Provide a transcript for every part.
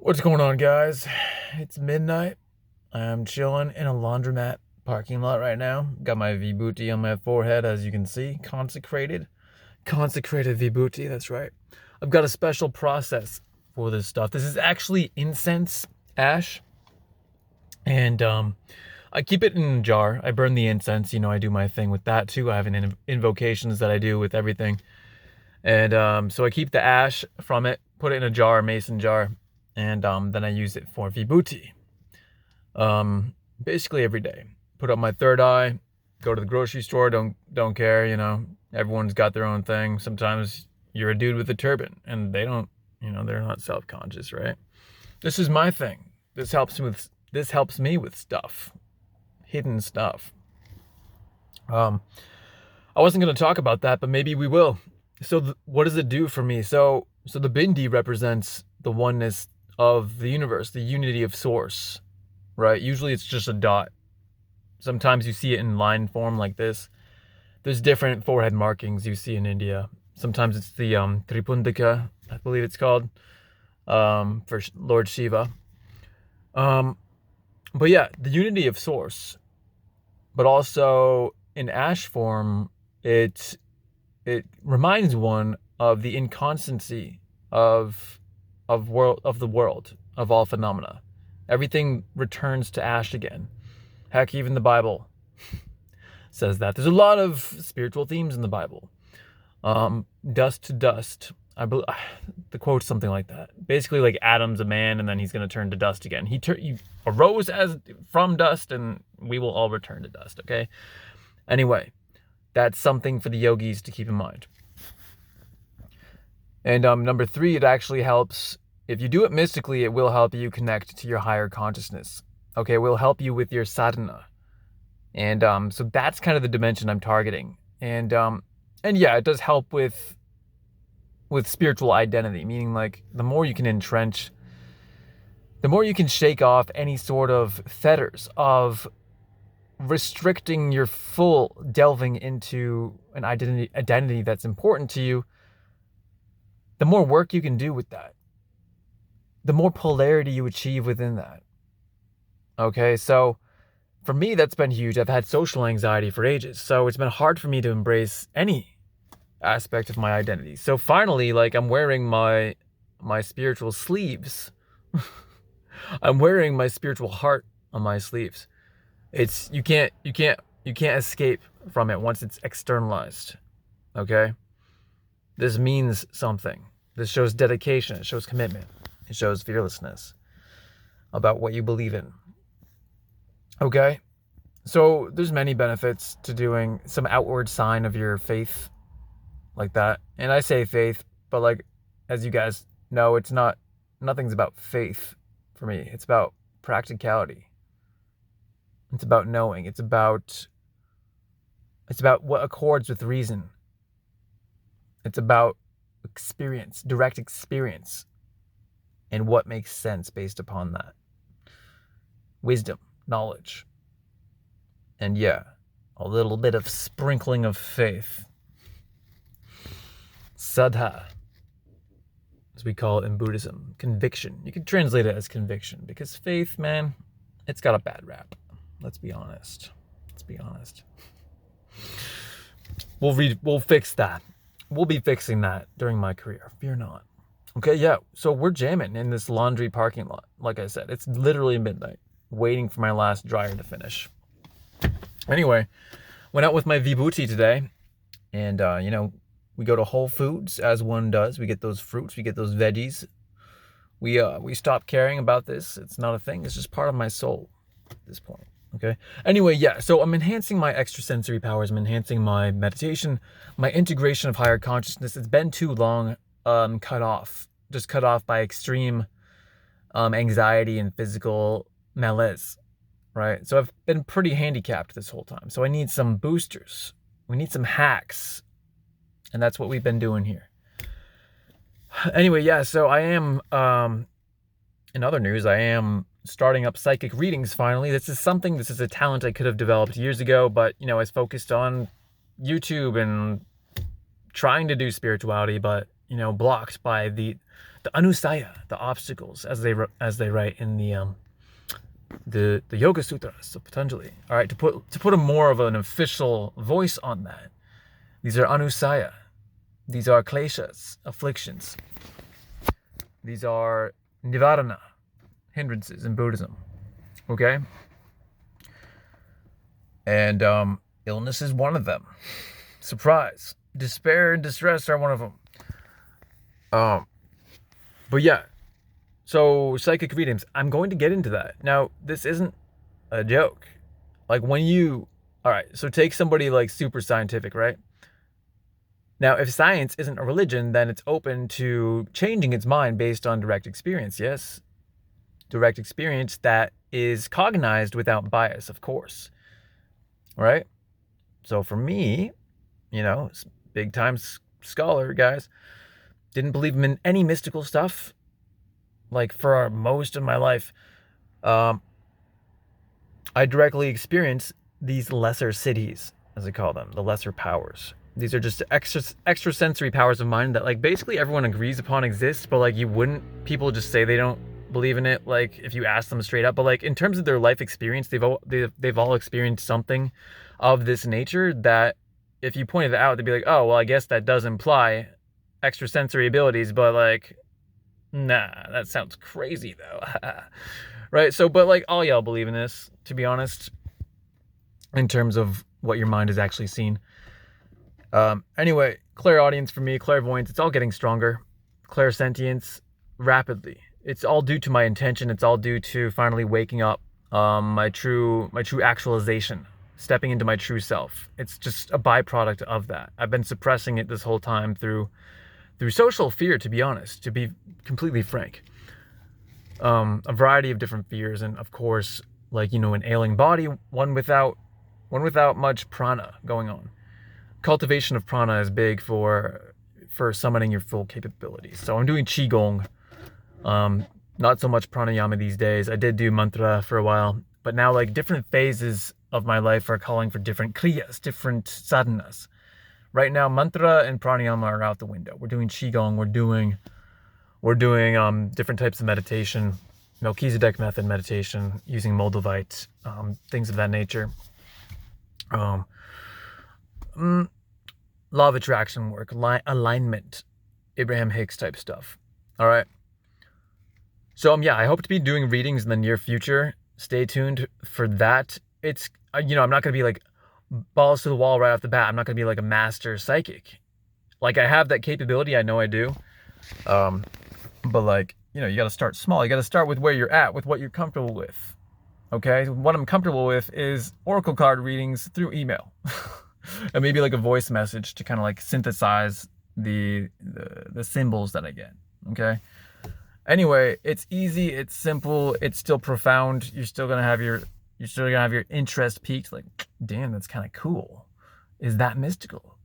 What's going on, guys? It's midnight. I'm chilling in a laundromat parking lot right now. Got my Vibhuti on my forehead, as you can see. Consecrated Vibhuti, that's right. I've got a special process for this stuff. This is actually incense ash. And I keep it in a jar. I burn the incense. I do my thing with that too. I have invocations that I do with everything. And so I keep the ash from it, put it in a jar, a mason jar, and then I use it for Vibhuti. Basically every day. Put up my third eye, go to the grocery store, don't care, everyone's got their own thing. Sometimes you're a dude with a turban and they don't, they're not self-conscious, right? This is my thing. This helps me with stuff. Hidden stuff. I wasn't going to talk about that, but maybe we will. So what does it do for me? So the Bindi represents the oneness of the universe, the unity of source, right? Usually it's just a dot. Sometimes you see it in line form like this. There's different forehead markings you see in India. Sometimes it's the Tripundra, I believe it's called, for Lord Shiva. But yeah, the unity of source. But also in ash form, it reminds one of the inconstancy of the world, of all phenomena. Everything returns to ash again. Heck, even the Bible says that. There's a lot of spiritual themes in the Bible. Dust to dust. The quote's something like that. Basically, like Adam's a man, and then he's going to turn to dust again. He arose from dust, and we will all return to dust. Okay. Anyway, that's something for the yogis to keep in mind. And number 3, it actually helps. If you do it mystically, it will help you connect to your higher consciousness. Okay, it will help you with your sadhana. And so that's kind of the dimension I'm targeting. And yeah, it does help with spiritual identity, meaning like the more you can entrench, the more you can shake off any sort of fetters of restricting your full delving into an identity that's important to you, the more work you can do with that, the more polarity you achieve within that. Okay, so for me, that's been huge. I've had social anxiety for ages, so it's been hard for me to embrace any aspect of my identity. So finally, like, I'm wearing my spiritual sleeves. I'm wearing my spiritual heart on my sleeves. It's you can't escape from it once it's externalized. Okay? This means something. This shows dedication, it shows commitment, it shows fearlessness about what you believe in. Okay? So there's many benefits to doing some outward sign of your faith like that. And I say faith, but like, as you guys know, nothing's about faith for me. It's about practicality. It's about knowing. It's about what accords with reason. It's about experience, direct experience, and what makes sense based upon that. Wisdom, knowledge, and yeah, a little bit of sprinkling of faith. Saddha, as we call it in Buddhism. Conviction. You can translate it as conviction, because faith, man, it's got a bad rap. Let's be honest. We'll fix that. We'll be fixing that during my career. Fear not. Okay, yeah. So we're jamming in this laundry parking lot. Like I said, it's literally midnight, waiting for my last dryer to finish. Anyway, went out with my Vibhuti today, and we go to Whole Foods, as one does. We get those fruits, we get those veggies. We stop caring about this. It's not a thing. It's just part of my soul at this point. Okay. Anyway, yeah. So I'm enhancing my extrasensory powers. I'm enhancing my meditation, my integration of higher consciousness. It's been too long cut off by extreme anxiety and physical malaise, right? So I've been pretty handicapped this whole time. So I need some boosters. We need some hacks. And that's what we've been doing here. Anyway, yeah, so I am, in other news, I am starting up psychic readings finally. This is a talent I could have developed years ago, but, I was focused on YouTube and trying to do spirituality, but, blocked by the the anusaya, the obstacles, as they write in the Yoga Sutras of Patanjali. All right, to put a more of an official voice on that, these are anusaya. These are kleshas, afflictions. These are nivarana, hindrances in Buddhism. Okay? And illness is one of them. Surprise. Despair and distress are one of them. But yeah. So, psychic readings. I'm going to get into that. Now, this isn't a joke. Like when you... Alright, so take somebody like super scientific, right? Now, if science isn't a religion, then it's open to changing its mind based on direct experience, yes? Direct experience that is cognized without bias, of course. Right? So for me, big time scholar, guys, didn't believe in any mystical stuff. Like for most of my life, I directly experienced these lesser cities, as I call them, the lesser powers. These are just extrasensory powers of mind that like basically everyone agrees upon exist, but like people just say they don't believe in it, like if you ask them straight up. But like in terms of their life experience, they've all experienced something of this nature that if you pointed it out, they'd be like, oh, well, I guess that does imply extrasensory abilities, but like, nah, that sounds crazy though. Right? So, but like all y'all believe in this, to be honest, in terms of what your mind has actually seen. Anyway, clairaudience for me, clairvoyance, it's all getting stronger. Clairsentience, rapidly. It's all due to my intention. It's all due to finally waking up, my true actualization, stepping into my true self. It's just a byproduct of that. I've been suppressing it this whole time through social fear, to be honest, to be completely frank. A variety of different fears, and of course, like, an ailing body, one without much prana going on. Cultivation of prana is big for summoning your full capabilities. So I'm doing qigong. Not so much pranayama these days. I did do mantra for a while, but now like different phases of my life are calling for different kriyas, different sadhanas. Right now, mantra and pranayama are out the window. We're doing qigong. We're doing different types of meditation, Melchizedek method meditation, using Moldavite, things of that nature. Law of attraction work, alignment, Abraham Hicks type stuff. All right. So I hope to be doing readings in the near future. Stay tuned for that. It's, I'm not going to be like balls to the wall right off the bat. I'm not going to be like a master psychic. Like I have that capability. I know I do. But like, you got to start small. You got to start with where you're at, with what you're comfortable with. Okay. What I'm comfortable with is oracle card readings through email. And maybe like a voice message to kind of like synthesize the symbols that I get. Okay. Anyway, it's easy, it's simple, it's still profound. You're still gonna have your interest peaked. Like, damn, that's kind of cool. Is that mystical?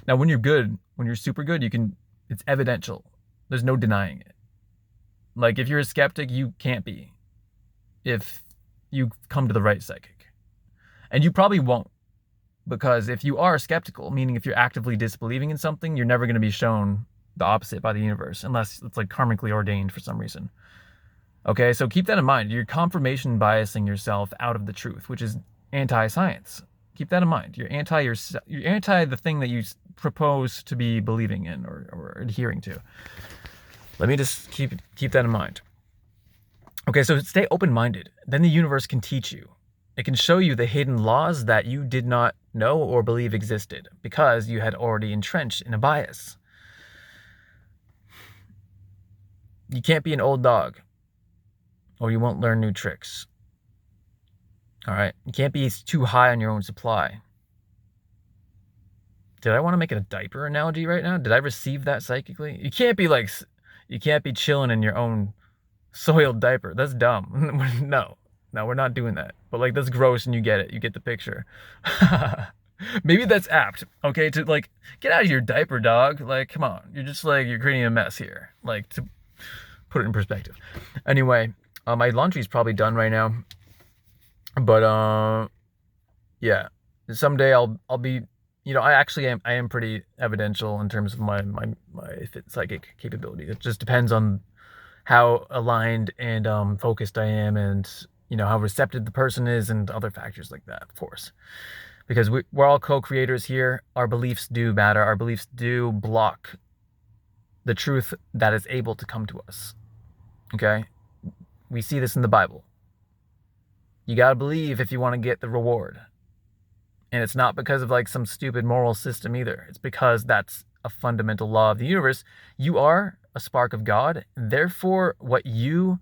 Now, when you're good, when you're super good, it's evidential. There's no denying it. Like, if you're a skeptic, you can't be. If you come to the right psychic, and you probably won't. Because if you are skeptical, meaning if you're actively disbelieving in something, you're never going to be shown the opposite by the universe, unless it's like karmically ordained for some reason. Okay, so keep that in mind. You're confirmation biasing yourself out of the truth, which is anti-science. Keep that in mind. You're anti the thing that you propose to be believing in or adhering to. Let me just keep that in mind. Okay, so stay open-minded. Then the universe can teach you. It can show you the hidden laws that you did not know or believe existed because you had already entrenched in a bias. You can't be an old dog or you won't learn new tricks. All right? You can't be too high on your own supply. Did I want to make a diaper analogy right now? Did I receive that psychically? You can't be chilling in your own soiled diaper. That's dumb. No, we're not doing that. But like, that's gross and you get it. You get the picture. Maybe that's apt, okay? To like, get out of your diaper, dog. Like, come on. You're creating a mess here. Like, to put it in perspective. Anyway, my laundry's probably done right now. But, yeah. Someday I'll be I am pretty evidential in terms of my psychic capability. It just depends on how aligned and focused I am, and how receptive the person is, and other factors like that, of course. Because we're all co-creators here. Our beliefs do matter. Our beliefs do block the truth that is able to come to us. Okay? We see this in the Bible. You gotta believe if you want to get the reward. And it's not because of like some stupid moral system either. It's because that's a fundamental law of the universe. You are a spark of God. Therefore, what you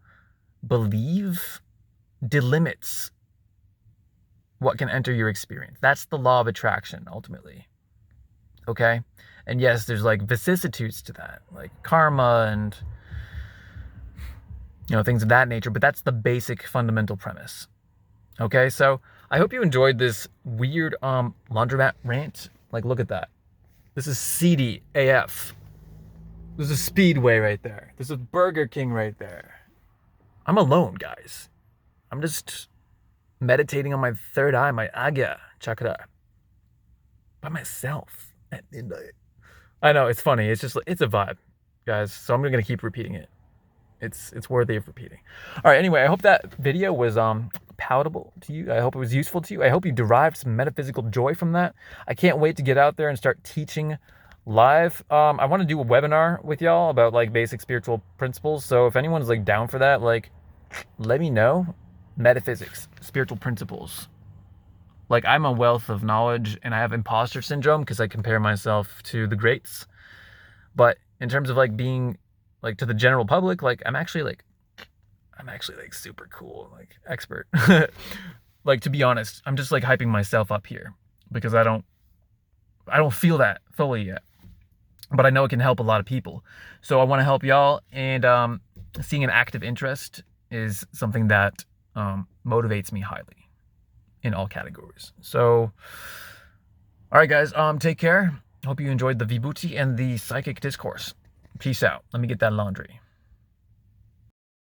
believe delimits what can enter your experience. That's the law of attraction, ultimately. Okay? And yes, there's like vicissitudes to that, like karma and things of that nature, but that's the basic fundamental premise. Okay, so I hope you enjoyed this weird laundromat rant. Like, look at that. This is seedy AF. There's a Speedway right there. There's a Burger King right there. I'm alone, guys. I'm just meditating on my third eye, my Agya chakra, by myself at midnight. I know, it's funny. It's a vibe, guys. So I'm gonna keep repeating it. It's worthy of repeating. All right, anyway, I hope that video was palatable to you. I hope it was useful to you. I hope you derived some metaphysical joy from that. I can't wait to get out there and start teaching live. I want to do a webinar with y'all about like basic spiritual principles. So if anyone's like down for that, like let me know. Metaphysics, spiritual principles. Like, I'm a wealth of knowledge, and I have imposter syndrome because I compare myself to the greats. But in terms of like being like to the general public, like I'm actually like super cool, like expert. Like, to be honest, I'm just like hyping myself up here because I don't feel that fully yet, but I know it can help a lot of people. So I want to help y'all, and seeing an active interest is something that motivates me highly in all categories. So, all right, guys, take care. Hope you enjoyed the Vibhuti and the psychic discourse. Peace out. Let me get that laundry.